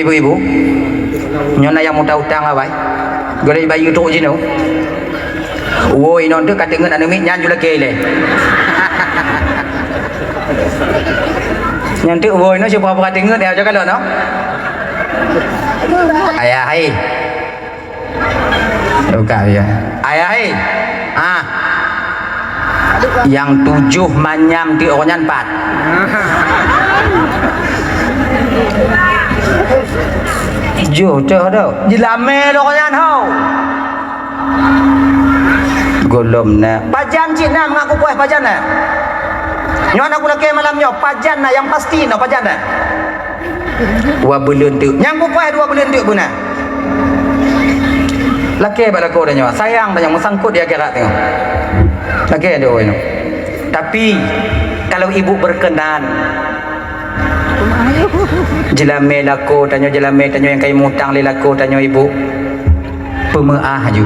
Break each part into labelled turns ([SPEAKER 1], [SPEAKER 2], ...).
[SPEAKER 1] ibu-ibu nyona yang muta utang awai golek bayi tok jino woi non tu kata ngan anu mi nyan jula ke le nyan tu woi no siapa kata ngan dia jaga lo no ayah hai buka ya ayah hai yang 7 manyam di onyan 4 jo do dilame lo onyan hau golom na pajan cik na mengaku kuih pajan na nyon aku laki malam nyo pajan na yang pasti no pajan na 2 bulan tu yang ku kuih 2 bulan tu pun na laki pada kau dah nyo sayang dah yang sangkut dia akhirat tengok laki ada no. Tapi kalau ibu berkenan jelame lako tanya jelame tanya yang kai mutang le lako tanya ibu pemaah ju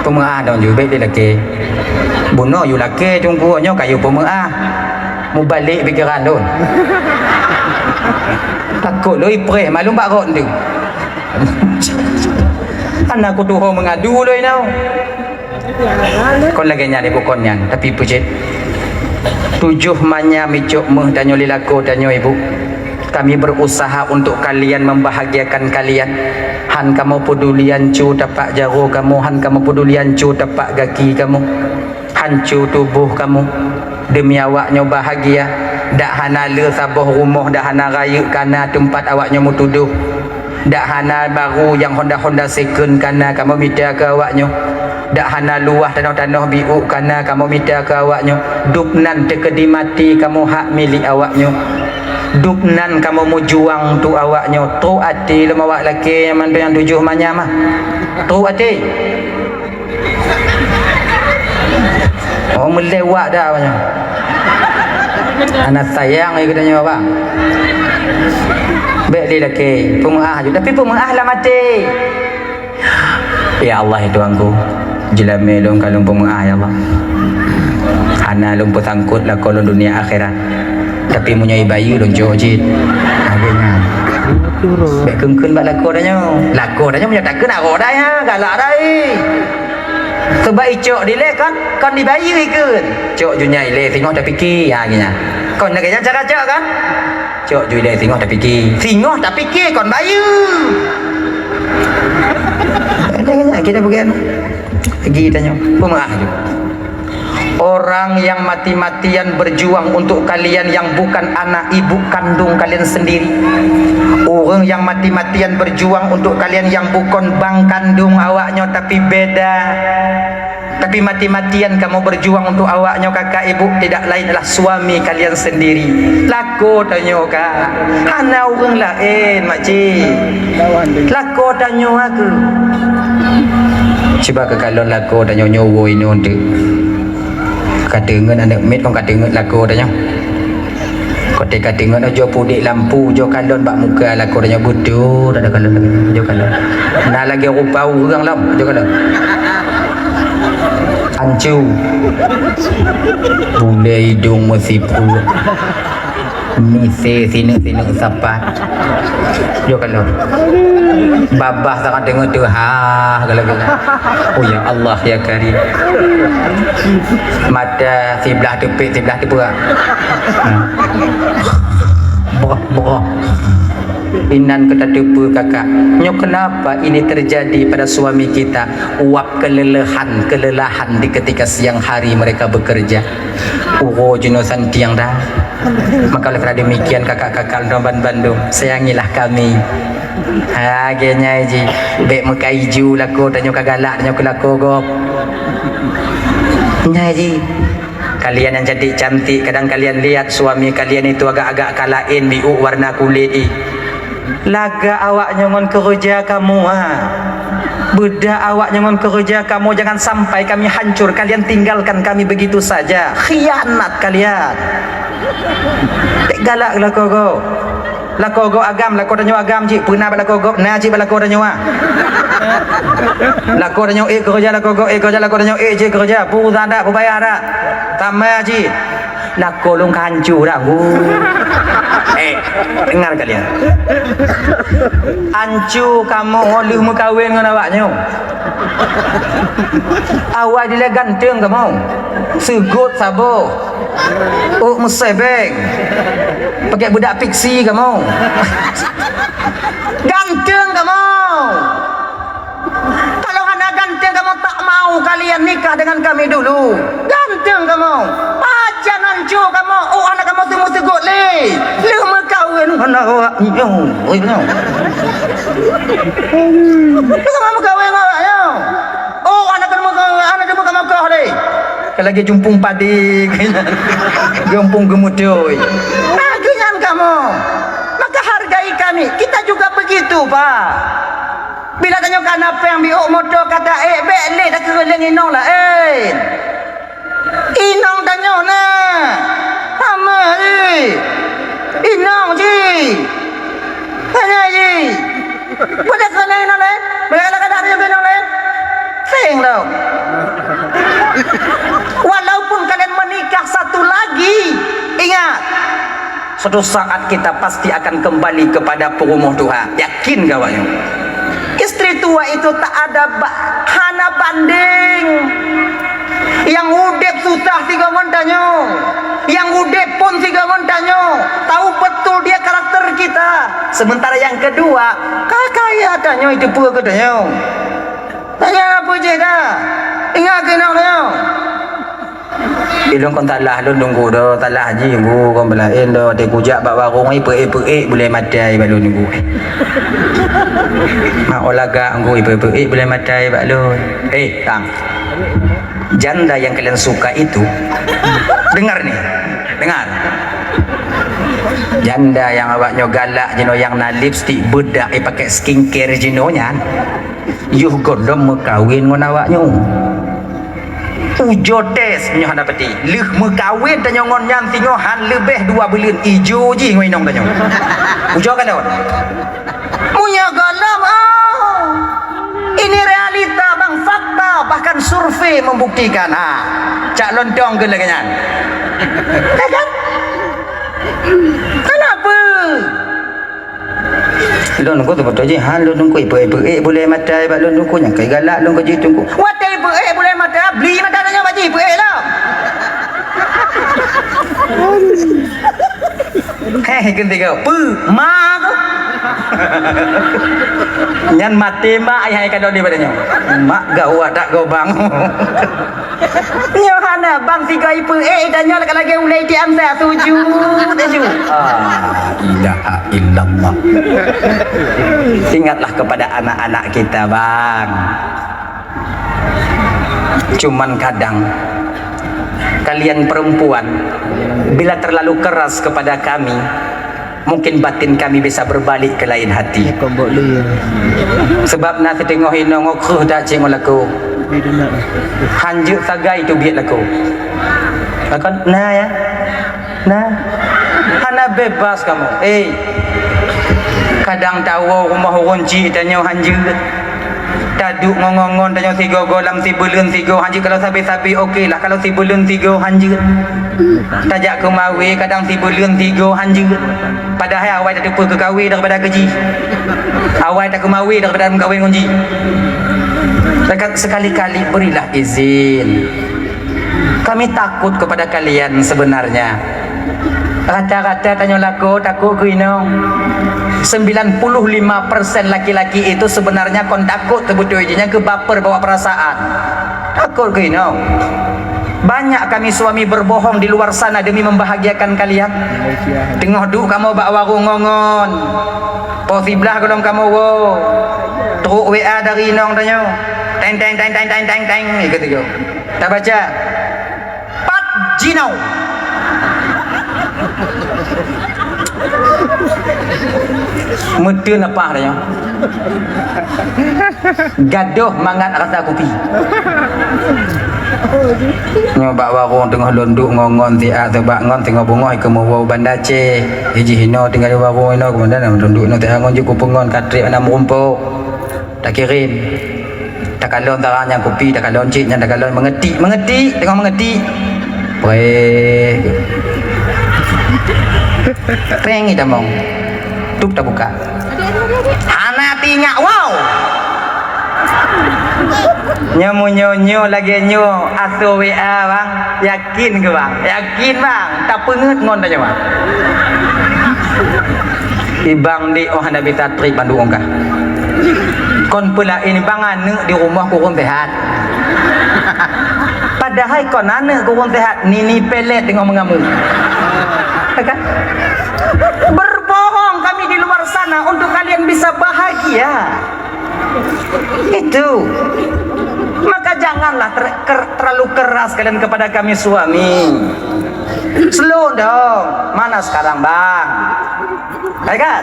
[SPEAKER 1] pemaah dong ju baik dia laki buno you laki tunggu nyo kayu pemaah mu balik pikiran don takut lo ipre malum bak rot tu anak aku tu mengadu lo now kon lagi nyari bukonnya tapi pujet 7 manya micuk meh tanyo lilako tanyo ibu kami berusaha untuk kalian membahagiakan kalian han kamu pedulian cu tapak jaro kamu han kamu pedulian cu tapak kaki kamu hancu tubuh kamu demi awaknya bahagia dak hana le saboh rumah dak hana raya kana tempat awaknya mutuduh dak hana baru yang Honda second kana kamu minta ke awaknya dak hana luah tanah-tanah biu kana kamu minta ke awaknya dupnan tekedi mati kamu hak milik awaknya dupnan kamu mu juang tu awaknya tu ati lema awak laki yang 7 manyam tu ati oh melewat dah awaknya anak sayang ai katanya apa baik dia laki pemaah juga tapi pemaah lah mati ya Allah itu angku jelame long kalung pemaah ya Allah ana long petangkut lah kalau dunia akhirat tapi munyai bayi long jojit agaknya baik kengkun bak lako danya punya takkan nak roda ya galak dai sebab icok dile kan dibayi ke cok junyai le tengok tak fikir ya gini kon nak kaya cara cok kan cok jui le tengok tak fikir kon bayu ada kita bagian lagi tanya pemaah juga orang yang mati-matian berjuang untuk kalian yang bukan anak ibu kandung kalian sendiri orang yang mati-matian berjuang untuk kalian yang bukan bang kandung awaknya tapi beda tapi mati-matian kamu berjuang untuk awaknya kakak ibu tidak lain adalah suami kalian sendiri lako tanya kak hana orang lain makcik lako tanya aku cuba ke kalau lako tanya nyowo ini untuk kata dengan anak met kau kata dengan lako tanya kau kata dengan jo pudik lampu jo kalon bak muka lako tanya betul ada kalon jo kalon nak lagi rupa orang lam jo kalon ancu bule hidung mesipu mise sini sapat jo kalon babah sangat tengok tu kalau oh ya Allah ya Karim mata sebelah tepik sebelah tepuk boh inan kata tepu kakak nyo kenapa ini terjadi pada suami kita uap kelelahan di ketika siang hari mereka bekerja jenusan tiang dah maka oleh kerana demikian kakak-kakak Ramban Bandung sayangilah kami agaknya ji bek muka hijau lako tanya kagalak tanya kelako gop nyaji kalian yang jadi cantik kadang kalian lihat suami kalian itu agak-agak kalain biu warna kulit laga awak nyon kerja kamu beda awak nyon kerja kamu jangan sampai kami hancur kalian tinggalkan kami begitu saja khianat kalian galak lakogo agam lako danyo agam cik pernah lakogo na cik lako danyo lako danyo kerja lakogo kerja lako danyo cik kerja pu tak ada bayar dak tamai cik nak kolong hancur dah dengar kalian hancur kamu ngoleh mau kahwin dengan awaknya awak dia ganteng kamu segut sabar musebeng pakai budak fiksi kamu ganteng kamu kalau anda ganteng kamu tak mau kalian nikah dengan kami dulu ganteng kamu jangan hancur kamu anak kamu semua segut lu mau kahwin dengan awaknya lu mau kahwin dengan awaknya anak kamu kau deh kalau lagi jumpung padi jumpung gemudoy dengan kamu maka hargai kami kita juga begitu pak bila tanya kenapa yang biuk motor kata bele dah kereleng inong lah inong tanya na sama inong ji tanya ji boleh kereleng inong lain boleh kata ada juga inong lain sing tau walaupun kalian menikah satu lagi ingat suatu saat kita pasti akan kembali kepada perumahan Tuhan yakin kawannya istri tua itu tak ada hana banding yang udep susah tiga ngontanya yang udep pun tiga ngontanya tahu betul dia karakter kita sementara yang kedua kaya tanya itu pun katanya tanya apa je dah ingat kenal dia ilong kon talah lu nunggu dah talah haji nunggu kon belain dah te kujak bak warung ai pe boleh matai bak lu nunggu mak olaga nunggu pe boleh matai bak lu tang janda yang kalian suka itu dengar nih dengar janda yang awaknya galak jeno yang na lipstick bedak pakai skincare jenonya yuh godom mekawin ngon awaknya ujo tes nyoh dapati leuh mekawin tanya ngon nyan tingohan lebih 2 bulan ijo ji ngoi nong tanya ujo kan daun punya galam ini realita bang fakta bahkan survei membuktikan cak lontong ke laganyan kan kenapa lu nunggu tu betul je lu nunggu ibu boleh matai bak lu nunggu yang kai galak lu gaji tunggu watai ibu boleh matai beli matai tanya baji ibu lah ganti kau ma tu nyan mati mak ayah kado di badannya mak gau tak gau bang Nyohana bang tiga ibu tanya lagi ulai di amsa tuju ilaha illallah ingatlah kepada anak-anak kita bang cuman kadang kalian perempuan bila terlalu keras kepada kami mungkin batin kami bisa berbalik ke lain hati sebab nak tengok hina ngokuh tak cing laku hanjuk sagai tu biat laku akan nah ya nah hana bebas kamu kadang tahu rumah runci tanya hanjuk taduk ngongon tanya 3 golam 3 bulan 3 hanjuk kalau sabi-sabi okey lah kalau 3 bulan 3 hanjuk tajak ke mawi kadang 3 bulan 3 hanjuk padahal awak tak lupa ke kahwin daripada keji awak tak ke mawi daripada kahwin kunci sekali-kali berilah izin kami takut kepada kalian sebenarnya rata-rata tanya laku takut ke ino 95% laki-laki itu sebenarnya kon takut terbutuh izinnya ke baper bawa perasaan takut ke ino banyak kami suami berbohong di luar sana demi membahagiakan kalian tengok duk kamu bak warung ngongon posiblah kalau kamu wo teruk WA dari inong tanya teng gitu tak baca Pat Jinau Mutun apa dia? Gaduh mangat rasa kopi. Nyoba warung tengah londuk ngongon tiak tebak ngon tengah bungoi ke mau bandar ce. Hiji hino tinggal di warung hino kemudian londuk no tiak ngon juku pengon katrik ana rumpuk. Tak kirim. Tak kalon taranya kopi, tak kalon ciknya, tak kalon mengetik tengah mengetik. Baik. Rengi damong. Tup tak buka. Hana tingak wow. Nyo lagi nyo atau WA bang. Yakin ke bang? Yakin bang. Tak pengut ngon tanya bang. Ibang di Hana Bita Tri Bandung kah? Kon pula ini bangan di rumah kurang sehat. Padahal kon nane kurang sehat. Nini pelet dengan mengamu. Kan? Berbohong kami di luar sana untuk kalian bisa bahagia. Itu. Maka janganlah terlalu keras kalian kepada kami suami. Slow dong. Mana sekarang bang? Ya kan?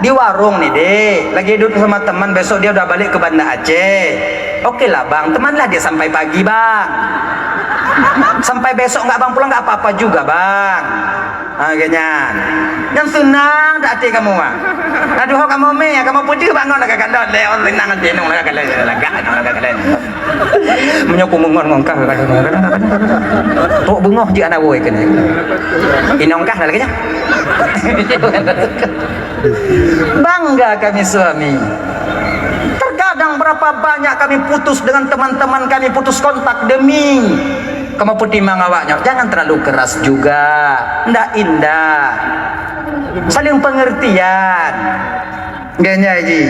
[SPEAKER 1] Di warung nih dek. Lagi duduk sama teman, besok dia udah balik ke Banda Aceh. Oke lah bang, temanlah dia sampai pagi bang. Sampai besok nggak bang pulang nggak apa-apa juga bang. Akhirnya, yang senang tak hati kamu bang. Aduh kamu me, kamu putih bangun lagi kalian leon senang jenung lagi kalian lagi kalian. Menyoku mengon ngongkah tuh bungoh di anak boy kena. Inongkah lagi nya. Bangga kami suami. Terkadang berapa banyak kami putus dengan teman-teman kami putus kontak demi kamu putih mangawaknya. Jangan terlalu keras juga. Ndak indah. Saling pengertian. Ganya ji.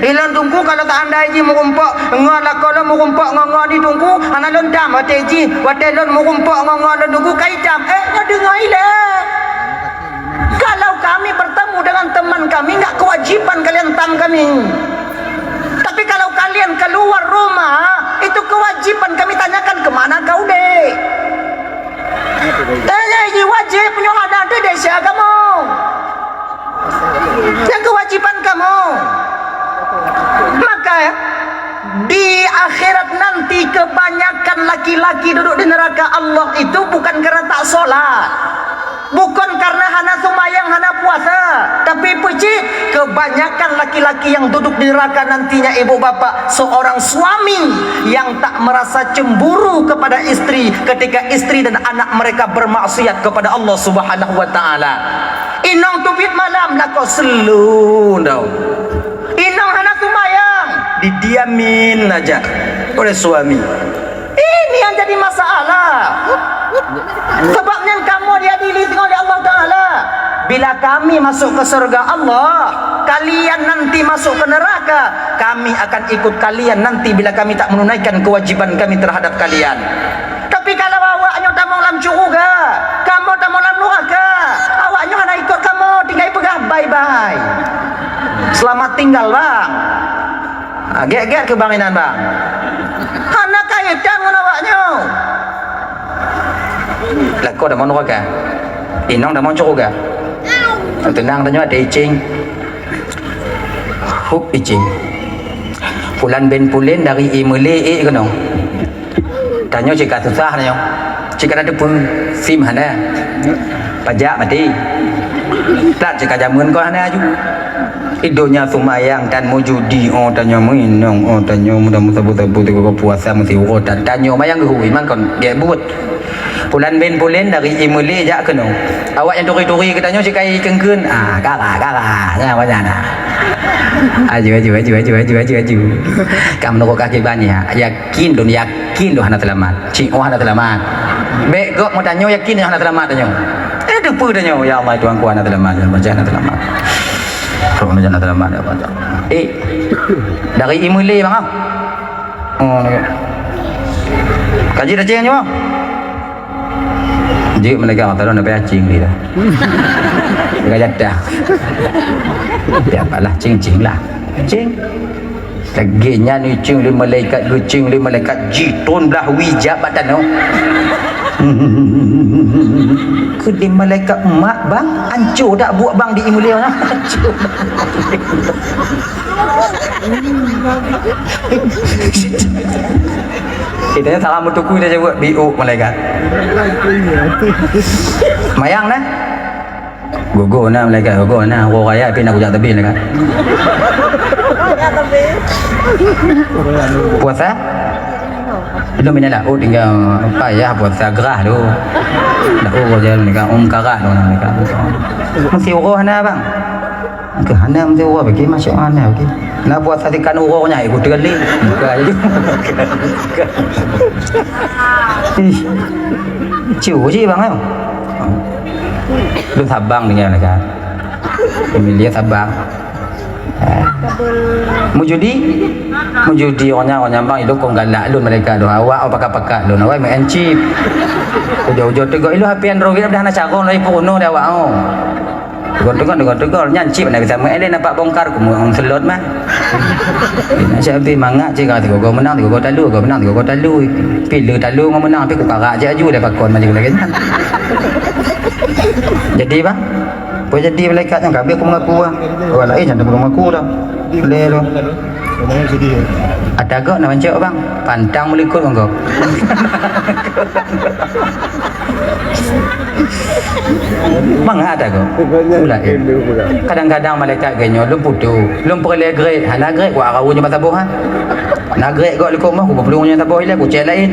[SPEAKER 1] Ilan tungku kalau tak anda ji murumpok ngala kalau murumpok ngongoni tungku analon dam ate ji watelon murumpok ngongoni tungku kaitam dengar ile. Kalau kami bertemu dengan teman kami enggak kewajiban kalian tam kami. Tapi kalau kalian keluar rumah itu kewajiban kami tanyakan kemana kau dek. Tanya ini wajib punya ada desa kamu. Yang kewajiban kamu. Maka di akhirat nanti kebanyakan laki-laki duduk di neraka Allah itu bukan karena tak sholat, bukan karena hana sumayang, hana puasa, tapi puji kebanyakan laki-laki yang duduk di neraka nantinya ibu bapak seorang suami yang tak merasa cemburu kepada istri ketika istri dan anak mereka bermaksiat kepada Allah Subhanahu wa taala. Inong tubit malam nak kau selu dau. Inong hana sumayang didiamin aja oleh suami. Ini yang jadi masalah. Sebabnya kamu diadili oleh Allah Ta'ala. Bila kami masuk ke surga Allah, kalian nanti masuk ke neraka. Kami akan ikut kalian nanti bila kami tak menunaikan kewajiban kami terhadap kalian. Tapi kalau awaknya tak mau dalam syurga, kamu tak mau dalam neraka, awaknya hanya ikut kamu, tinggal pegah bye-bye. Selamat tinggal bang. Gek-gek kebanginan bang. Hana kaitan dengan awaknya. Lah kau dah mau neraka, Inong dah mau syurga. Tenang tanya ada icing. Hup icing. Pulan ben pulen dari imule kono. Tanya jika susah tanya. Jika ada pun sim hana. Pajak mati. Tak jika jamun kau hana aju. Idonya sumayang dan mujudi tanya minong tanya mudah-mudah buta-buta kau puasa mesti urut tanya mayang ke hui man kon dia buat. Pulan ben pulen dari imule jak kono. Awak yang turi-turi katanya si kai kengkeun. Kalah ya wajana. Aju. Kamu nunggu kaki banyak. Yakin lo hana selamat. Cing hana selamat. Begok mau tanya yakin hana selamat tanya. Depu tanya ya Allah Tuhan ku hana selamat. Baca hana selamat. Kalau hana selamat apa tu? Dari imule bang. Kaji dah cing nyo. Jik mereka kata nak bayar cing dia. Mereka jadah. Biarlah cing lah. Cing. Laginya ni cing li malaikat gucing li malaikat jitun belah wijab badan no. Kedi malaikat emak bang, hancur tak buat bang di imulia nah. Hancur. Kita salah mutuku dia buat BO malaikat. Mayang nah. Gogo na malaikat, gogo na. Wo kaya pina ko jang tabi malaikat. Puasa? belum ini lah tinggal payah buat sagrah tu dah je mereka karat tu mereka mesti uroh hana bang ke hana mesti uroh bagi masuk hana bagi nak buat satikan urohnya ikut tergali buka je chiu je bang tau belum sabang dengan mereka pemilihan sabang mujudi orang bang itu kong galak lun mereka doh awak pakat lun awak main chip ujo tegak ilu hapian rogit dah nak cakong lai puno dah awak tegak nyan chip nak kita main nampak bongkar ku orang selot mah saya habis mangak je kata go menang go talu go menang go talu pilih talu ngau menang tapi ku karak je aju dah pakon macam lagi jadi bang boleh jadi malaikat yang kabeh aku mengaku lah orang lain jangan mengaku dah boleh tu ada gak nak baca bang pantang melikut bang kau bang ada kau kadang-kadang malaikat genyo lum putu lum perle grade hana grade ku arawunya matabuh ha nak grade kau likum aku pelungnya tabuh ile ku cek lain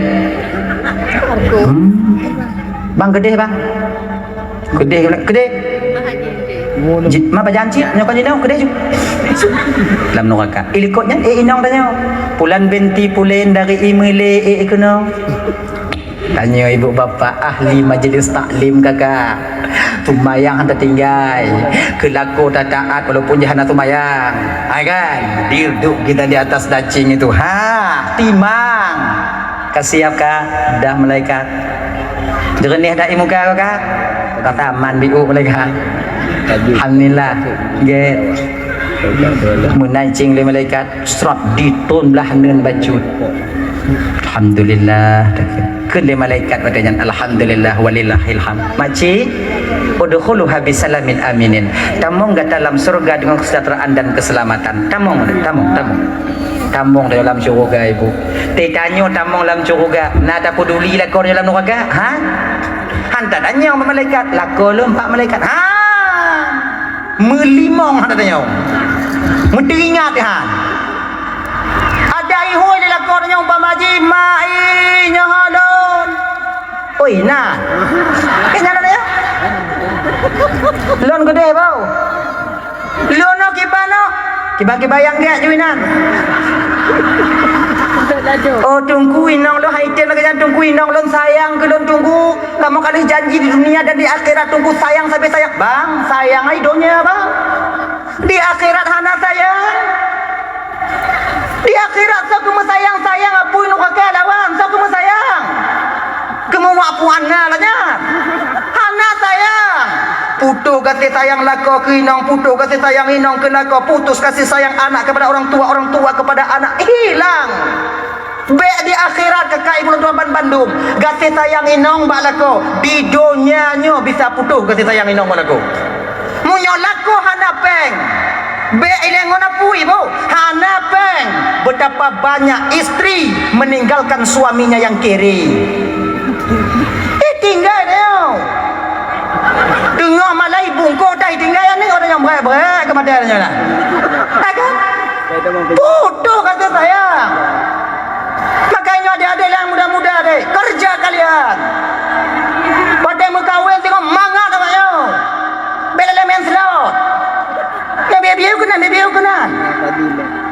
[SPEAKER 1] bang gede bang gede Mapa janji nyokon jinau kedai dalam neraka ilikotnya inong tanya pulan binti pulen dari imile ikono tanya ibu bapa ahli majlis taklim kakak tumayang hantar tinggal kelaku tak taat walaupun jahana tumayang kan duduk kita di atas dacing itu timang kasiap kak dah malaikat jernih dah imuka kakak kata aman biu malaikat alhamdulillah get menancing le malaikat serap ditun belah neun bajut alhamdulillah ke le malaikat katanya alhamdulillah walillahil hamd maci udkhuluha bisalamin aminin tamong ke dalam surga dengan kesejahteraan dan keselamatan tamong dalam syurga ibu tetanyo tamong dalam syurga nada peduli lakor dalam neraka hantar tanya malaikat lakor empat malaikat melimong katanya menteringat ada ihoi di lakornya umpamaji mai nyahalon oi nah kena ada ya lon gede bau lono kibano kibayang dia juinan oh tunggu inong lo haiten lagi jangan tunggu inong lo sayang ke lo tunggu kamu kali janji di dunia dan di akhirat tunggu sayang sampai sayang bang sayang idonya bang di akhirat hana sayang di akhirat so kamu sayang apa inu kakek lawan so kamu sayang kamu wapuan ngalanya hana sayang putu kasih sayang lako ke inong putu kasih sayang inong ke lako putus kasih sayang anak kepada orang tua kepada anak hilang be di akhirat kakak ibu tuan Bandung kasih sayang inong balako di dunia nyo bisa putus kasih sayang inong balako munyo lako hana peng be ilengona pui bu hana peng betapa banyak istri meninggalkan suaminya yang kiri tinggal dia dengar malai bungko dai tinggal ni orang yang berat kematiannya lah kan putus kasih sayang makanya adik-adik yang muda-muda deh kerja kalian pada mengkawin tengok mangat namanya bela main slot biar kena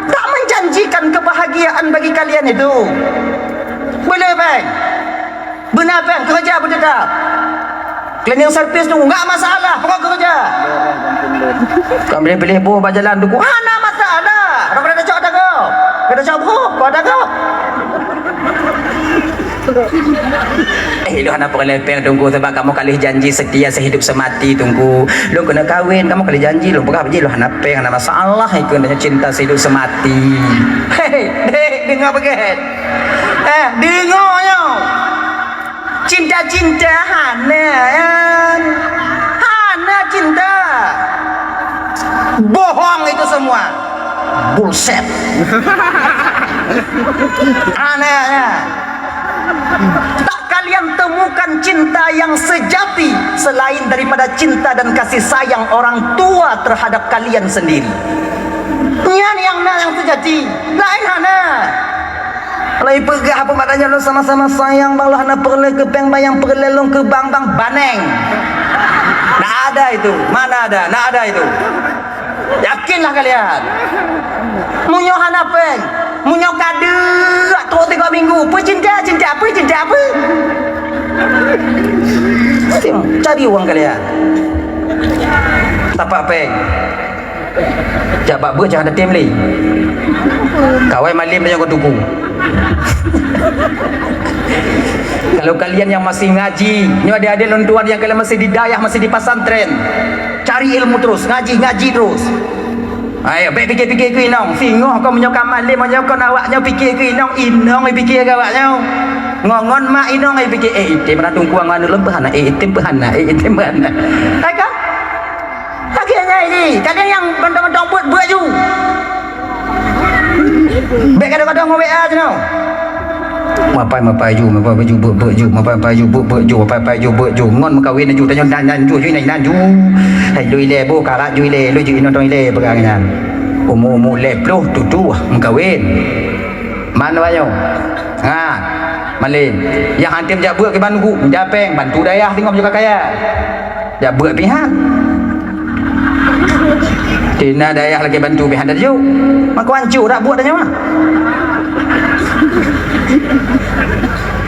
[SPEAKER 1] tak menjanjikan kebahagiaan bagi kalian itu boleh bang benar bang kerja bertetap cleaning service tu enggak masalah pokok kerja kau boleh buah berjalan tu hana masalah orang ada cok tak kau ada cok kau ada kau lu hana perlepeng tunggu sebab kamu kali janji setia sehidup semati tunggu lu kena kahwin kamu kali janji lu bukan lu hana peng hana masalah itu hanya cinta sehidup semati dek dengar begitu dengarnya cinta hana cinta bohong itu semua bullshit anehnya tak kalian temukan cinta yang sejati selain daripada cinta dan kasih sayang orang tua terhadap kalian sendiri. Yang sejati lain hana Lai pegah apa maknanya lo sama-sama sayang bang lo hana perle ke peng bayang perlelong ke bang baneng. Nak ada itu, mana ada? Nak ada itu. Yakinlah kalian. Munyo hana peng, munyo kade, terus 3 minggu. Apa cinta apa? Cari uang kalian. Tapak peng. Jabak jangan ada tim li. Kawai malim yang kau tuku. Kalau kalian yang masih ngaji, ni ada lontuan yang kalian masih di dayah, masih di pesantren, cari ilmu terus, ngaji terus. Ayo, baik fikir ku inong. Singoh kau menyokam malim, menyokam awaknya fikir ku inong fikir ke awaknya. Ngongon mak inong ai fikir itim ra tungkuang mana lembah anak itim bahana. Takkan? Akhirnya ini, kalian yang bentang-bentang buat baju. Baik kadang-kadang mau WA je no. Mapai baju ngon makawin ju tanyo nan ju ni nan ju hai lui le bo kala ju le lui ju ino tong le pegangan umu le ploh tutu makawin mana banyo malin yang antim jak buat ke bantu japeng bantu dayah tengok juga kaya jak buat pihak tina dayah lagi bantu pihak dah ju mak hancur dak buat tanya mah.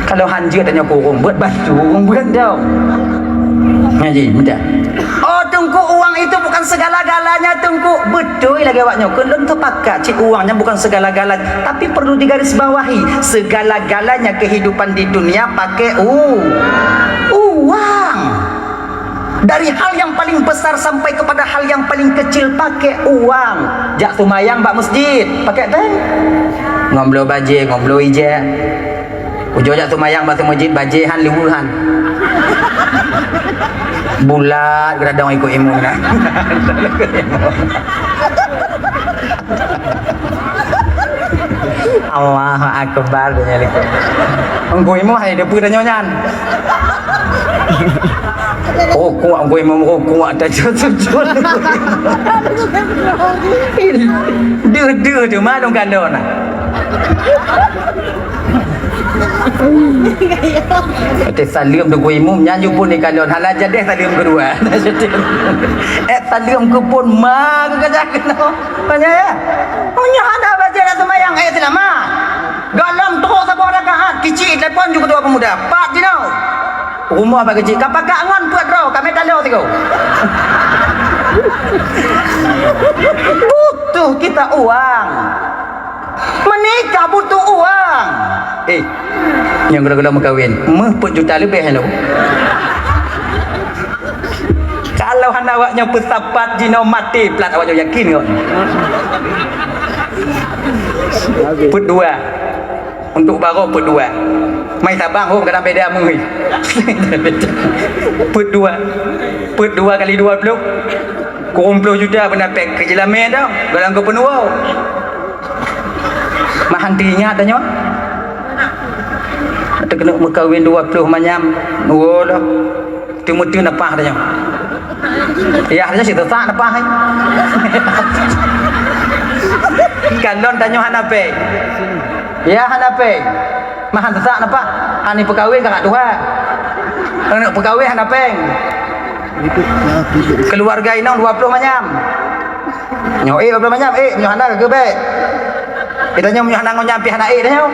[SPEAKER 1] Kalau hancur tanya kurung buat bantu kurung buat dah. Ngaji mudah. Oh tungku uang itu bukan segala-galanya tungku. Betul lagi awaknya. Kelon terpakat cik uangnya bukan segala-galanya, tapi perlu digarisbawahi segala-galanya kehidupan di dunia pakai uang. Dari hal yang paling besar sampai kepada hal yang paling kecil pakai uang. Jak sumayang bak masjid pakai tank. Ngomblo baje, ngomblo ija. Ujo jak sumayang bak masjid baje han liwuhan. Bulat geradang ikut ilmu na. Allahu akbar nya lik. Engko ilmu hai depu tanya nyan. Oh kuat gue mau kuat dah jujur. Dia tu mah dong kandona. Ate salim tu gue imum nyanyi pun ni kandon hala jadi salim kedua. Salim ke pun mak kerja kena. Tanya ya. Punya ada baca dah semayang ayat lama. Galam terus apa rakaat kecil telepon juga tua pemuda. Pak dinau. Rumah apa kecil? Kapak angon buat bro, kami tahu tiga. Butuh kita uang. Menikah butuh uang. Yang gula-gula berkahwin, pun juta lebih hello. Kalau hana awaknya pesapat jino mati, plat awaknya yakin kok. Put 2. Untuk baru put 2. Mai tabang kadang beda mui. Put 2 kali 20 kurung 10 juta benda pek kerja lama dah galang kau penuh mahan ingat tanya ada kena berkahwin 20 manyam lah timu-timu napah tanya ya hanya si tetak napah kalon tanya hanape ya hanape mahan tetak napah ani perkahwin kakak Tuhan nak perkahwin hanapeng keluarga inang 20 manyam nyo 20 manyam nyo hana ke baik kita nyo hana nyampi hana dah nyo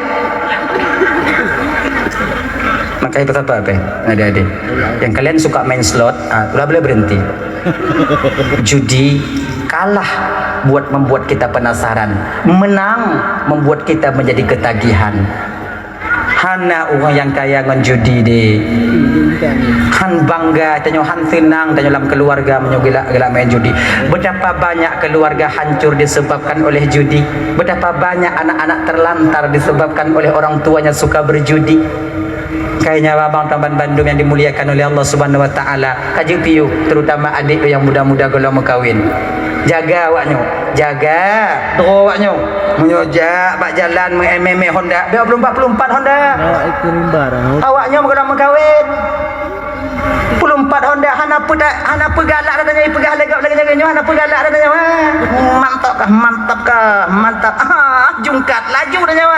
[SPEAKER 1] makanya betapa apa adik-adik yang kalian suka main slot udah boleh berhenti judi kalah membuat kita penasaran, menang membuat kita menjadi ketagihan. Hana orang yang kaya ngan judi de. Han bangga, tanyo han senang, tanyo dalam keluarga menyogila main judi. Betapa banyak keluarga hancur disebabkan oleh judi. Betapa banyak anak-anak terlantar disebabkan oleh orang tuanya suka berjudi. Kayaknya abang Taman Bandung yang dimuliakan oleh Allah Subhanahu Wa Taala, kaji piu, terutama adik yang muda-muda golong mengkawin. Jaga awaknya, jaga doa awaknya. Menyojak bak jalan meme Honda 24 Honda. Awaknya golong mengkawin. 24 Honda hana pegalak datanya pegah legap lagi jaganya hana pegalak datanya. Mantap kah? Jungkat laju datanya.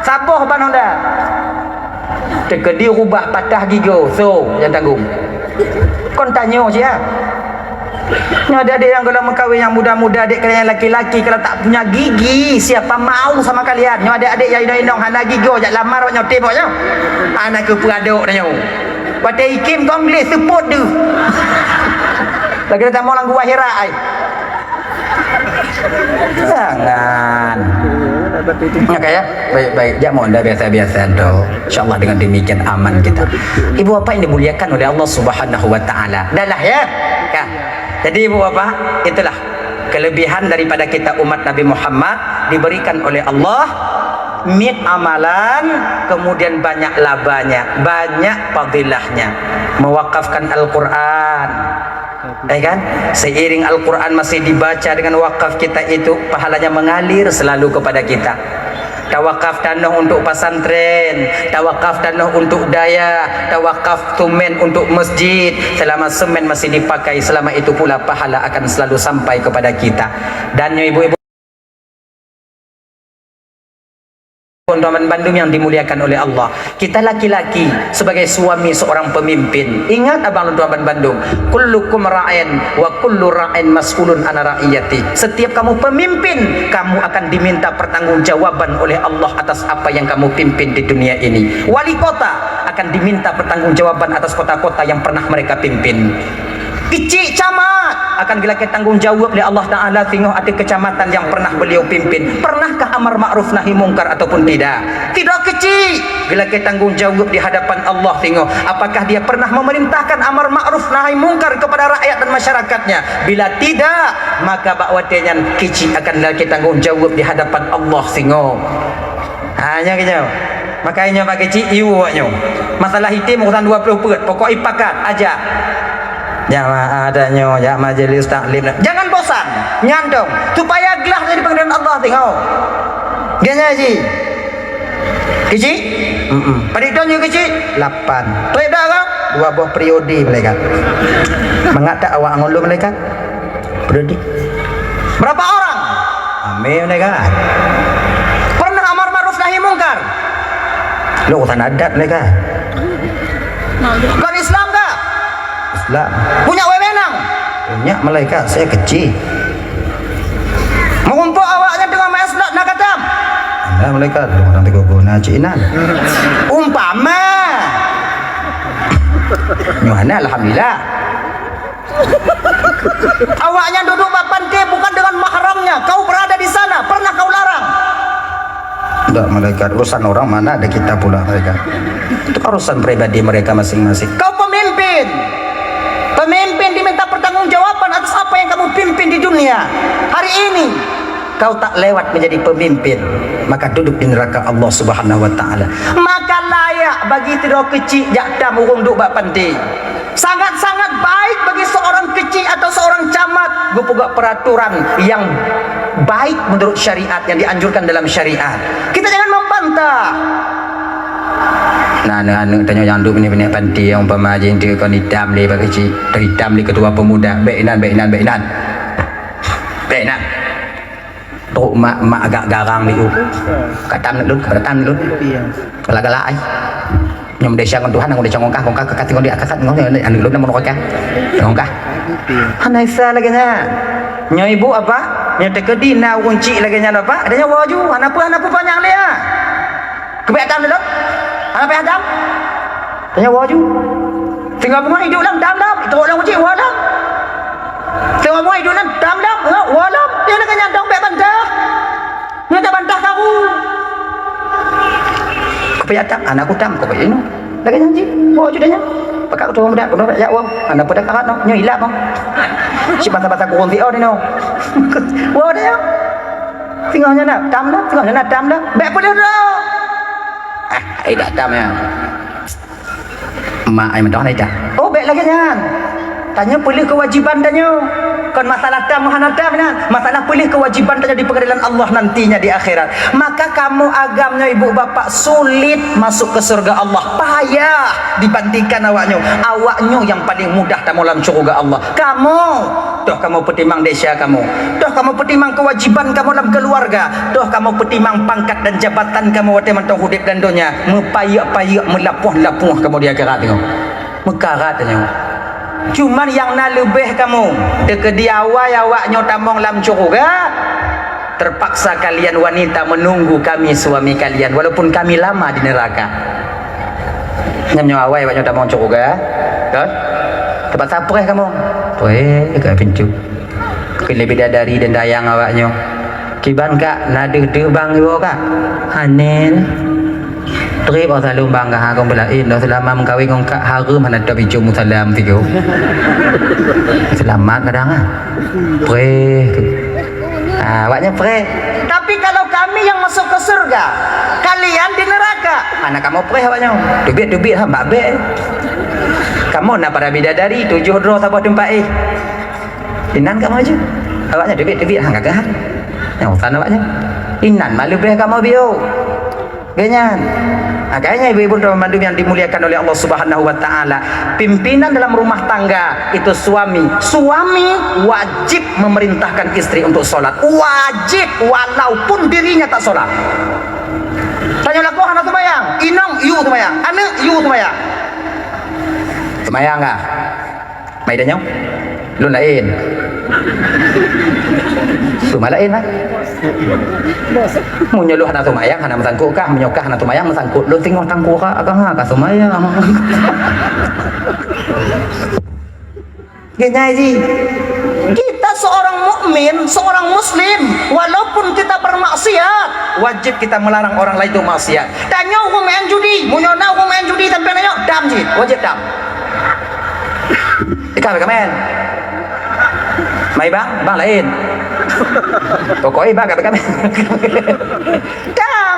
[SPEAKER 1] Saboh panong dah. Terkedi rubah patah gigo. So, yang tanggung. Kon tanya je. Ni adik-adik yang kalau mengkahwin yang muda-muda, adik kalian yang laki-laki kalau tak punya gigi, siapa mau sama kalian? Ni adik-adik yang indong-indong hana gigo jak lamar banyak teboknya. Anak ke peraduk tanya. Pada ikim konglis support tu. Lagi datang mau lang gua akhirat ai. Jangan. Oke ya, baik-baik. Jangan dah biasa-biasa doh. InsyaAllah dengan demikian aman kita. Ibu bapa yang dimuliakan oleh Allah Subhanahu Wa Taala. Dah lah ya. Kan? Jadi ibu bapa, itulah kelebihan daripada kita umat Nabi Muhammad diberikan oleh Allah. Mit amalan, kemudian banyak labanya, banyak fadilahnya. Mewakafkan Al-Quran. Kan? Seiring Al-Quran masih dibaca dengan wakaf kita itu, pahalanya mengalir selalu kepada kita. Tawakaf tanah untuk pesantren, tawakaf tanah untuk daya, tawakaf tumen untuk masjid. Selama semen masih dipakai, selama itu pula pahala akan selalu sampai kepada kita. Dan ibu-ibu teman Bandung yang dimuliakan oleh Allah, kita laki-laki sebagai suami seorang pemimpin, ingat abang tuan Bandung, kullukum ra'in wa kullu ra'in mas'ulun an ra'iyati. Setiap kamu pemimpin, kamu akan diminta pertanggungjawaban oleh Allah atas apa yang kamu pimpin di dunia ini. Wali kota akan diminta pertanggungjawaban atas kota-kota yang pernah mereka pimpin. Kecil camat akan dilakukan tanggung jawab oleh Allah Ta'ala tengok ada kecamatan yang pernah beliau pimpin. Pernahkah amar ma'ruf nahi mungkar ataupun tidak? Tidak kecil. Dilakukan tanggung jawab di hadapan Allah tengok. Apakah dia pernah memerintahkan amar ma'ruf nahi mungkar kepada rakyat dan masyarakatnya? Bila tidak, maka bakwatnya kecil akan dilakukan tanggung jawab di hadapan Allah tengok. Hanya kecil. Makanya pak kecil iwaknya. Masalah hitam urusan 20 perut. Pokok ipakat aja. Jamaah adanya, ya majelis taklim. Jangan bosan, nyantong supaya gelah jadi panggilan Allah tengok. Dia nyaji. Kecil? Pada tahun kecil 8. Tuh dah kan? 2 buah periode mereka. Mengata awak ngulu mereka? Periode. Berapa orang? Amin mereka. Pernah amar ma'ruf nahi mungkar? Lu urusan adat mereka. Kau Islam kah? Islam. Punya wewenang? Punya malaikat, saya kecil. Mengumpul awaknya dengan maeslat nak katam? Ada malaikat, orang tengok guna cinan. Umpama. Nyuhana alhamdulillah. Awaknya duduk bapantai bukan dengan mahramnya. Kau berada di sana, pernah kau larang? Tidak malaikat, urusan orang mana ada kita pula mereka. Itu urusan pribadi mereka masing-masing. Kau pemimpin. Pemimpin diminta pertanggungjawaban atas apa yang kamu pimpin di dunia. Hari ini kau tak lewat menjadi pemimpin, maka duduk di neraka Allah Subhanahu Wa Taala. Maka layak bagi tidak kecil jakda murung duk bak panti. Sangat-sangat baik bagi seorang kecil atau seorang camat membuat peraturan yang baik menurut syariat, yang dianjurkan dalam syariat. Kita jangan membantah. Nah, anak tanya yang duduk ni panti yang umpama aja dia kon hitam le bagi kecil, hitam le ketua pemuda, beinan. Tok mak agak garang ni tu. Katam nak dulu, katam dulu. Galak-galak ai. Nyom desa kon Tuhan ngong desa ngongkah kekat ngong dia kekat ngong anu dulu nama ngongkah. Ngongkah. Hanaisa lagi nya. Nya ibu apa? Nya tekedi na kunci lagi nya apa? Adanya waju, hanapu panjang le ah. Kebetan dulu. Apa yang dam? Tanya waju. Tinggal bunga hidup dalam dam. Itu orang uji walam. Tinggal bunga hidup dalam dam. Walam. Dia nak nyantong baik bantah. Nyantong bantah kau. Kepeyatak anakku tam kau ini. Lagi janji. Waju dah nya. Pakak tu muda kuno ya wong. Anak pada karat no. Nyo hilap no. Si bata-bata kurang ti ni no. Wah dah. Tinggalnya nak dam dah. Tinggalnya nak dam dah. Baik boleh dah. Tak tam ya. Mak ai mentok ai dah. Oh baik lagi jangan. Tanya boleh kewajiban tanya. kon masalah masalah pilih kewajiban tanya di pengadilan Allah nantinya di akhirat. Maka kamu agamnya ibu bapak sulit masuk ke surga Allah, payah dibandingkan awaknya yang paling mudah tamu dalam surga Allah. Kamu pertimbang desa kamu, kamu pertimbang kewajiban kamu dalam keluarga, kamu pertimbang pangkat dan jabatan kamu waktu mentong hidup dan dunia, mepayak melapuh kamu di akhirat tengok mekarat tengok. Cuman yang nak lebih kamu dekat di awaknya tamong dalam surga, terpaksa kalian wanita menunggu kami suami kalian walaupun kami lama di neraka. Nyamnya awaknya tamong surga kan tempat sapres kamu ke pintu lebih dari dan dayang awaknya kiban kak nade bang ibu kak hanen trip atau selalu bangga aku belain dah selama mengkawin kong kak harum mana tak biju musalam tiga selamat kadang awaknya tapi kalau kami yang masuk ke surga kalian di neraka anak kamu awaknya dubit babe kamu nak para bidadari 7 roh sabah tempat inan kamu aja awaknya debit hang gagah yang usan awaknya inan malu beh kamu bio genyan agaknya ibu-ibu mandum yang dimuliakan oleh Allah Subhanahu wa taala, pimpinan dalam rumah tangga itu suami wajib memerintahkan istri untuk sholat, wajib walaupun dirinya tak sholat. Tanya laku anak sembahyang inang you sembahyang anak you sembahyang sembahyang enggak? Mai dah nyau? Lu lain. Semua lain lah. Mu nyuluh anak sembahyang anak mesangkut kah menyokah anak sembahyang mesangkut. Lu tengok tangkuk kah agak ha kah sembahyang. Genyai ji. Kita seorang mukmin, seorang muslim, walaupun kita bermaksiat, wajib kita melarang orang lain itu maksiat. Tanya hukum main judi, munyona hukum main judi sampai nanya dam ji, wajib dam. Ikan kamen. Mai bang lain. Pokoknya bang kamen. Dam.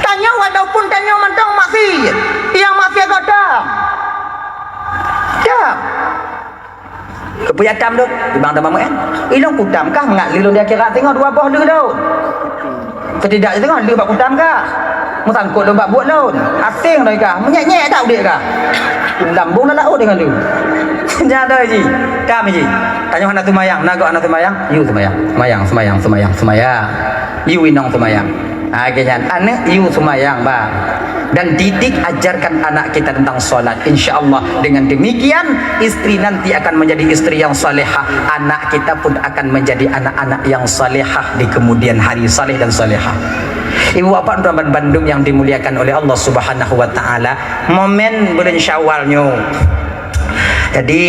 [SPEAKER 1] Tanya walaupun tanya mentang maksiat, yang maksiat kau dam. Dam. Kepuyatam tu ibang dah mamu ilong kutam kah mengat lilung dia kira tengok dua buah dia tu ketidak tengok dia bak kutam kah musangkut dia bak buat laut asing dah kah menyek-nyek tak dia kah lambung dah laut dengan dia nyada ji kami ji tanya anak semayang anak semayang you semayang you inong semayang akhirnya anak you semayang bang dan didik ajarkan anak kita tentang solat, insyaallah dengan demikian istri nanti akan menjadi istri yang salehah, anak kita pun akan menjadi anak-anak yang salehah di kemudian hari, saleh dan salehah. Ibu bapak dan Bandung yang dimuliakan oleh Allah Subhanahu wa taala, momen bulan Syawalnya. Jadi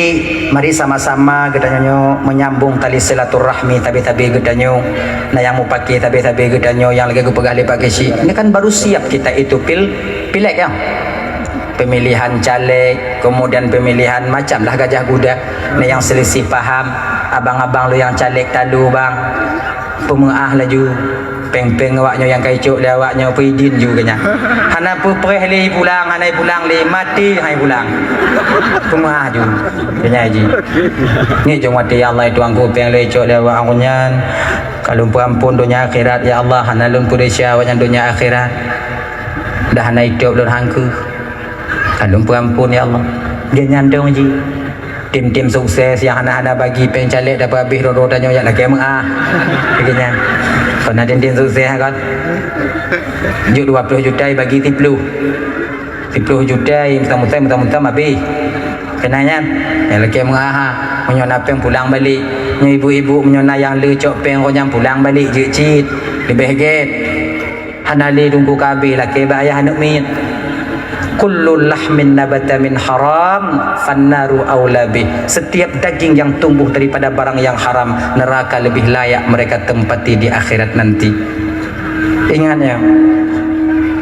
[SPEAKER 1] mari sama-sama gedanya menyambung tali silaturahmi tabi-tabi gedanya nah yang mau pakai tabi-tabi gedanya yang lagi pegang lepak kesi. Ini kan baru siap kita itu pilek ya. Pemilihan caleg, kemudian pemilihan macam lah gajah kuda. Nah yang selisih paham, abang-abang lu yang caleg talu bang. Pemuah laju peng-peng awaknya yang kaicuk dia awaknya pidin juga nya. Hana pupreh li pulang, hanai pulang li mati hai pulang. Pemuah ju. Nya ji. Ni jong mati ya Allah itu angku peng li cuk dia awak nyan. Kalau ampun dunia akhirat ya Allah hana lun pudesya awaknya dunia akhirat. Dah hana hidup lun hangku. Kalau ampun ya Allah. Dia nyandong ji. Tim-tim sukses yang hana-hana bagi pencalek dapat habis roda-rodanya yang lagi emang begini kalau ada tim sukses kan juk 20 juta bagi 10 juta muntah habis kenanya yang lagi emang menyona peng pulang balik ibu-ibu menyona yang lecok peng yang pulang balik jecit lebih get hana le tunggu kabeh laki bayah anak min kullu lahmin nabata min haram fannaru aula bih. Setiap daging yang tumbuh daripada barang yang haram, neraka lebih layak mereka tempati di akhirat nanti. Ingat ya,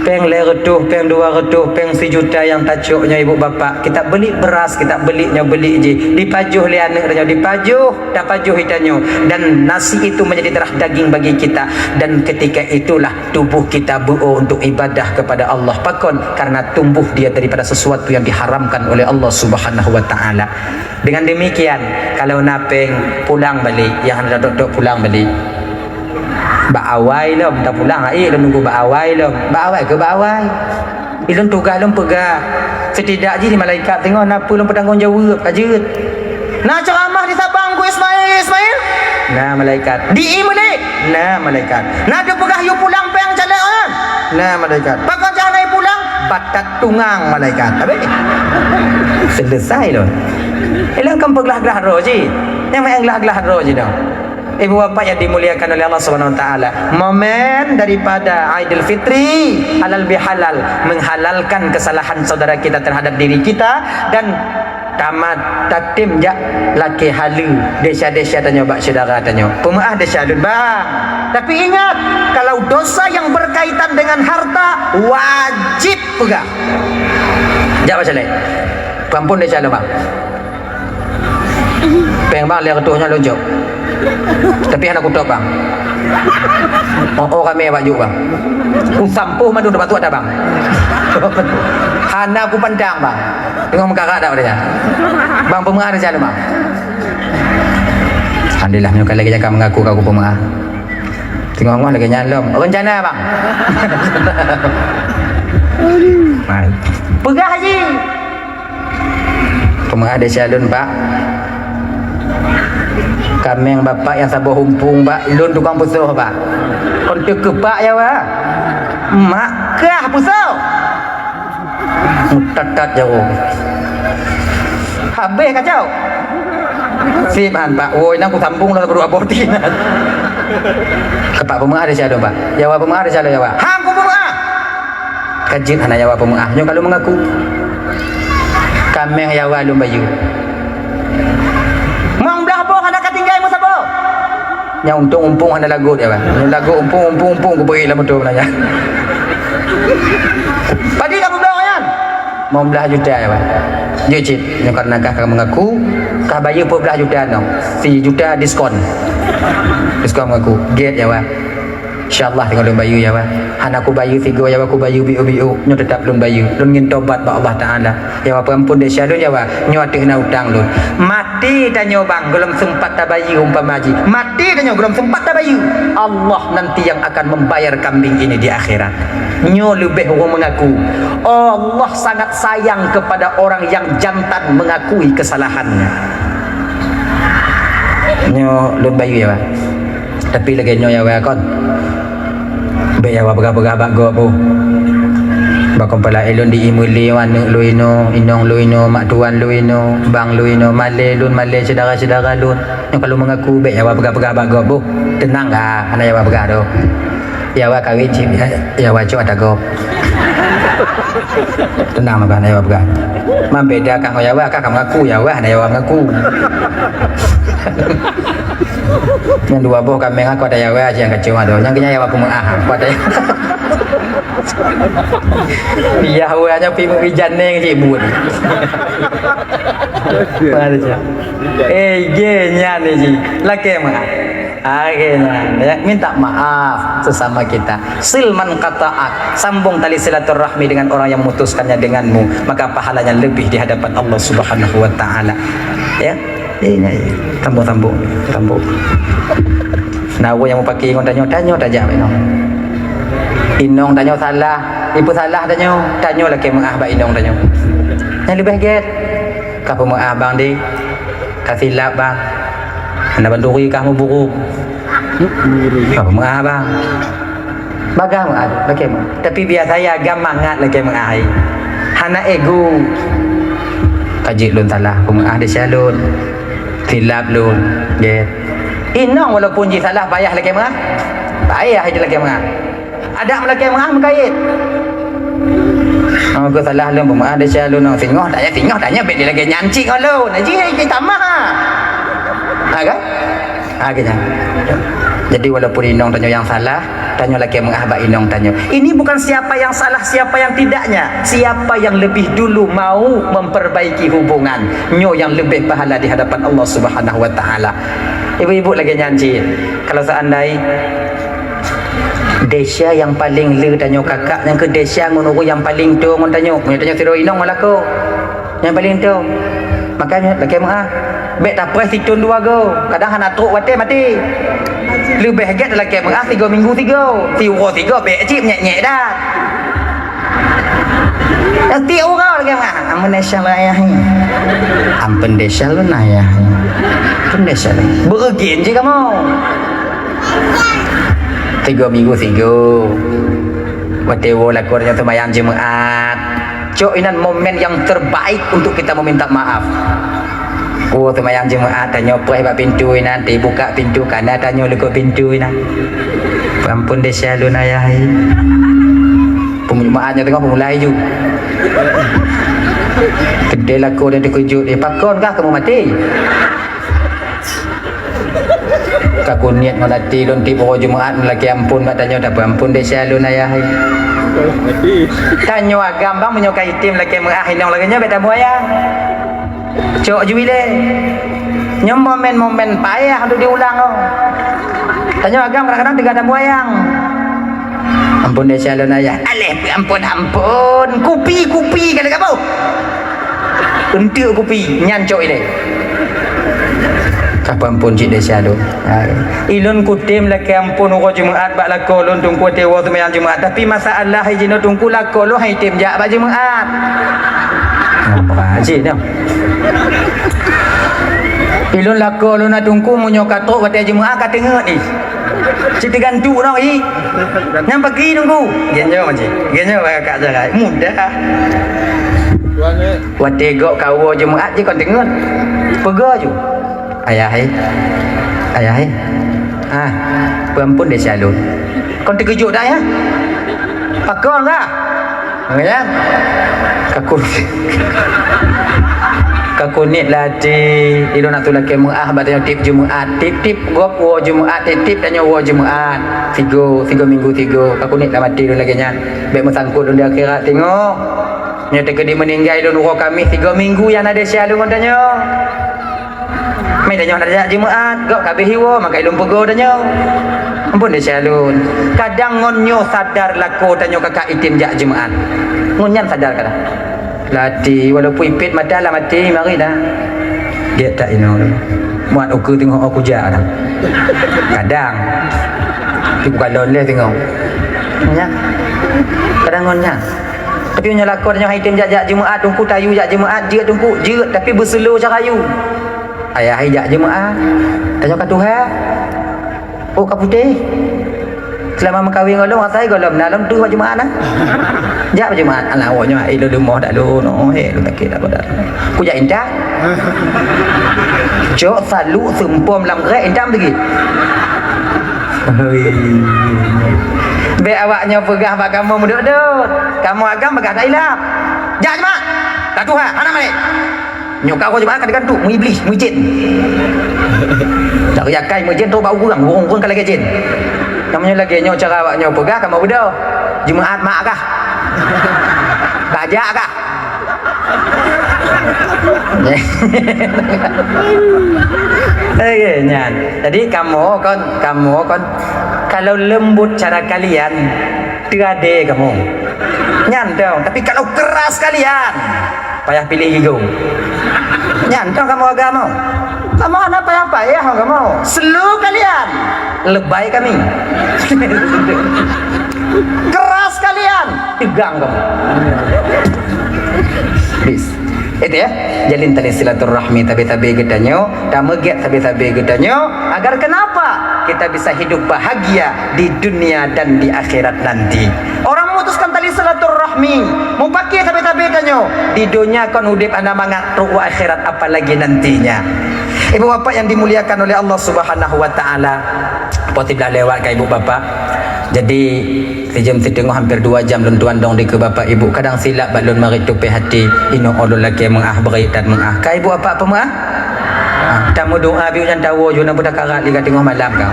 [SPEAKER 1] peng leretuh, peng 200, peng 1 juta yang tacuknya ibu bapa. Kita beli beras, kita belinya beli je. Dipajuh li anak tanya, dipajuh, dah pajuh itanyo. Dan nasi itu menjadi darah daging bagi kita. Dan ketika itulah tubuh kita buo untuk ibadah kepada Allah. Pakon karena tumbuh dia daripada sesuatu yang diharamkan oleh Allah Subhanahu wa taala. Dengan demikian, kalau napeng pulang balik, yang ada dok pulang balik. Baawai lom, tak pulang ai lom nunggu baawai lom. Baawai ke baawai. Ilun tugas lom pegah. Setidaknya di malaikat tengok napa lom bertanggungjawab kajut. Nak ceramah di Sabang ku Ismail. Nah malaikat. Di balik. Nah malaikat. Nak pegah you pulang peng jalan. Nah malaikat. Pakon jangan pulang batat tungang malaikat. Habis. Selesai lom. Elang kan peglah-glah roji. Yang main glah-glah roji dah. Ibu bapa yang dimuliakan oleh Allah Subhanahu wa taala, momen daripada Aidil Fitri halal bihalal, menghalalkan kesalahan saudara kita terhadap diri kita. Dan tamat takdim jak laki halu desa-desa tanya bak saudara tanya pemaaf desa lun bang. Tapi ingat, kalau dosa yang berkaitan dengan harta wajib pegah. Jak macam lain pampun desa lu bang, peng bang lihat ketuanya lonjok. Tapi anak kutok bang. Oh kami baju bang. Sampuh madu dapat tu ada bang. Hana aku pandang bang. Tengok muka kak dah dia. Bang pemengah ada jalan bang. Alhamdulillah menyukai lagi jangan mengaku aku pemengah. Tengok orang lagi nyalom. Rencana bang. Pegah haji. Pemengah ada jalan pak. Kami yang bapak yang sabar humpung pak, lun tukang pusuh pak. Kontek ke pak ya pak. Mak kah pusuh. Mutat-tat jauh. Habis kacau. Sipan pak. Woi nak aku sambung lah berdua boti. Kepak pemengah ada siapa pak? Jawab pemengah ada siapa jawab? Hang ku pemengah. Kajin hana jawab pemengah. Nyo kalau mengaku. Kami yang jawab lun bayu. Yang untung umpung ada lagu dia bang. Lagu umpung ku beri lah betul nanya. Padi kamu belah kan? Mau belah juta ya bang. Jujit, karena kah mengaku kah bayar pun belah juta no. 4 juta diskon. Diskon mengaku. Get ya bang. InsyaAllah tengok lun bayu ya bang. Han aku bayu 3 ya bang, aku bayu biu-biu. Nyo tetap lun bayu. Lun ngin tobat ba Allah Taala. Ya bang perampun dia syadun ya bang. Nyo atih na utang lun. Mati tanyo bang, belum sempat tabayu umpama haji. Mati tanyo belum sempat tabayu. Allah nanti yang akan membayar kambing ini di akhirat. Nyo lebih orang mengaku. Allah sangat sayang kepada orang yang jantan mengakui kesalahannya. Nyo lun bayu ya bang. Tapi lagi nyo ya bang kon. Baik ya berapa go bu. Bakon pala elon di imuli wan luino inong luino mak tuan luino bang luino male lun male saudara-saudara lun. Yang kalau mengaku baik ya berapa go bu. Tenang ah ana ya berapa do. Ya wa kawin cip ya wa cok ada go. Tenang mah ana ya berapa. Membeda kang ya wa kang mengaku ya wa ana ya mengaku. Yang dua boh kami ngaku ada yawa aja yang kecil ada yang kenya yawa pemengah pada iya hanya pimu pijan neng ibu ni pada je genya ni ji laki mah akhirnya minta maaf sesama kita. Silman qata'ak, sambung tali silaturahmi dengan orang yang memutuskannya denganmu, maka pahalanya lebih di hadapan Allah Subhanahu wa taala. Ya. Ini tambung. Nawa yang mau pakai ingon tanyo tajak inong. Inong tanyo salah, ibu salah tanyo lagi mengah ba inong tanyo. Yang lebih get. Kapo mengah bang di kasih lap bang. Anda banduri kamu buruk. Kapo mengah bang. Bagang lagi mengah. Tapi biasa ya gamangat lagi mengah. Hana ego. Kajik lun salah, pemengah dia salun. Silap lun ya. Inong walaupun ji salah payah lagi mengah. Payah je lagi mengah. Ada lagi mengah mengait. Aku salah lun pemengah dia salun nang tengok tanya bet dia lagi nyancik lun. Haji tamah. Ha kan? Ha kita. Jadi walaupun inong tanyo yang salah, tanyo laki mengah bak inong tanyo. Ini bukan siapa yang salah, siapa yang tidaknya. Siapa yang lebih dulu mau memperbaiki hubungan. Nyo yang lebih pahala di hadapan Allah Subhanahu wa taala. Ibu-ibu lagi nyanyi. Kalau seandainya Desya yang paling le tanyo kakak yang ke Desya ngono yang paling tu ngon tanyo. Mun tanyo tiro inong malako. Yang paling tu. Makanya laki mengah. Bek tak pres titun dua go. Kadang hana truk wate mati. Lebih hegat dalam kem 3 minggu 3 tiwa 3 bek cip nyek-nyek dah. Nanti orang lagi ampun desa lah ayah. Ampun desa lu nah ayah. Ampun desa lu. Bergen je kamu. 3 minggu 3. Watewo lakornya semayang jemaat. Cok inan momen yang terbaik untuk kita meminta maaf. Oh semayang jemaat tanya perih bak pintu nanti buka pintu kanan tanya lekuk pintu nan. Ampun desa lu ayah. Pemulaannya tengah pemulai ju. Kedai laku dan dikejut dia pakon kah kamu mati? Kaku niat melati don tipu jemaat lagi ampun mak tanya tak ampun desa lu ayah. Tanya agam bang menyukai tim lagi mengahinong lagi nya beta buaya. Cok juile. Nyom momen-momen payah untuk diulang oh. Tanya agam kadang-kadang tiga ada buayang. Ampun desa lu ayah. Aleh ampun. Kupi kata kamu. Untuk kupi nyancok ini. Kapanpun cik desa lu. Ilun kutim laki ampun uko jemaat bak lako lun tungku tewa tu mayang jemaat. Tapi masalah hijino tungku lako lu hai tim jak bak jemaat. Apa aja dah. Ilun lako lu na tungku munyo katok wate jemaat kata ngut ni. Cik gantu no i. Nyam pagi tungku. Genyo macam. Genyo kakak jaga. Mudah. Wate gok kawo jemaat je kon tengut. Pega ju. Ayah. Ampun desa lu. Kon terkejut dah ya. Pakon dah. Ya. Kaku nit lati ilun nak tulak muah batanya tip jemaat tip gop wo jemaat tip tanya wo jemaat 3 minggu 3 kaku nit lah mati dulu lagi nya bek mesangkut di akhirat tengok nya tekedi meninggal ilun wo kami 3 minggu yang ada syalu tanya mai tanya ada jemaat gop kabeh hiwo maka ilun pego tanya ampun dia syalu kadang ngonyo sadar laku tanya kakak itim jak jemaat ngonyan sadar kadang lati walaupun ipit mata lah mati mari dah dia tak ino muat ukur tengok aku jak dah kadang tapi bukan lonely tengok nya kadang ngonya tapi nya lakon nya item jak jemaat tungku tayu jak jemaat dia tungku jeut tapi berselo carayu ayah jak jemaat tanya kat Tuhan oh kaputih selama mengkawin golong asai golong dalam tu jemaat nah jak jemaat ala awaknya ilo demoh dak lu no lu takit dak pada ku jak indah jok salu sempom lam rek indam lagi be awaknya pegah bak kamu mudut-dut kamu agam pegah tak hilap jak jemaat dak Tuhan ana malik nyokau kau jemaat kan tu mu iblis mu jin tak yakai mu jin tu bau kurang kalau ke jin namanya lagi nyo cara awaknya pegah kamu bedo jemaat mak kah bajak kah nyan jadi kamu kon kalau lembut cara kalian tiade kamu nyan dong tapi kalau keras kalian payah pilih gigung nyan dong kamu agama kamu anak payah kamu seluruh kalian lebay kami keras kalian tegang kamu please itu ya jalin tali silaturahmi tabi-tabi gedanyo tameget tabi-tabi gedanyo agar kenapa kita bisa hidup bahagia di dunia dan di akhirat nanti orang memutuskan tali silaturahmi mau pakai tabi-tabi gedanyo di dunia kon udip anda mangat ruh akhirat apalagi nantinya. Ibu bapak yang dimuliakan oleh Allah Subhanahu wa taala. Potiblah lewat ke ibu bapak. Jadi sejam setengah hampir 2 jam lun tuan dong di ke bapak ibu. Kadang silap balun mari tupi hati ino olol lagi mengah beri dan mengah. Ka ibu apa mengah? tamu doa biu yang tahu jo nak berakarat liga tengah malam kau.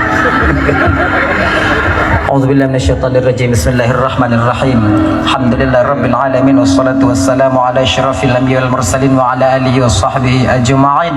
[SPEAKER 1] A'udzubillahi minasyaitonirrajim. Bismillahirrahmanirrahim. Alhamdulillahi rabbil alamin wassalatu wassalamu ala asyrafil anbiya'i wal mursalin wa ala alihi washabbihi ajma'in.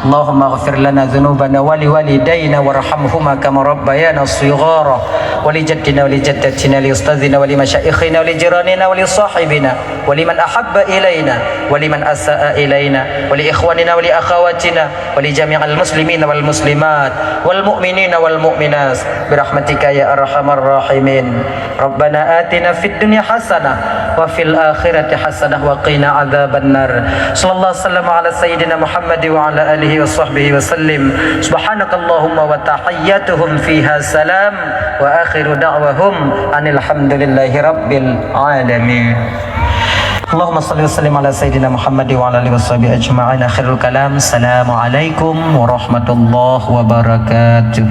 [SPEAKER 1] Allahumma ighfir lana dhunubana wa liwalidayna warhamhuma kama rabbayana shighara wa li jaddina wa li jaddatina li ustadzina wa li masyayikhina wa li jiranina wa li sahibina wa liman ahabba ilaina wa liman asaa ilaina wa li ikhwanina wa li akhawatina wa li jami'il muslimina wal muslimat wal mu'minina wal mu'minat bi rahmatika ya arhamar rahimin. Rabbana atina fid dunya hasanah wa fil akhirati hasanah wa qina adzabannar. Sallallahu alaihi wasallam ala sayyidina Muhammad wa ala alihi wa sahbihi wa sallim. Subhanakallahumma wa tahiyyatuhum fiha salam wa akhiru da'wahum anil hamdulillahi rabbil alamin. Allahumma salli wa sallim ala sayyidina Muhammad wa ala alihi wa sahbihi ajma'in. Akhirul kalam. Assalamualaikum warahmatullahi wabarakatuh.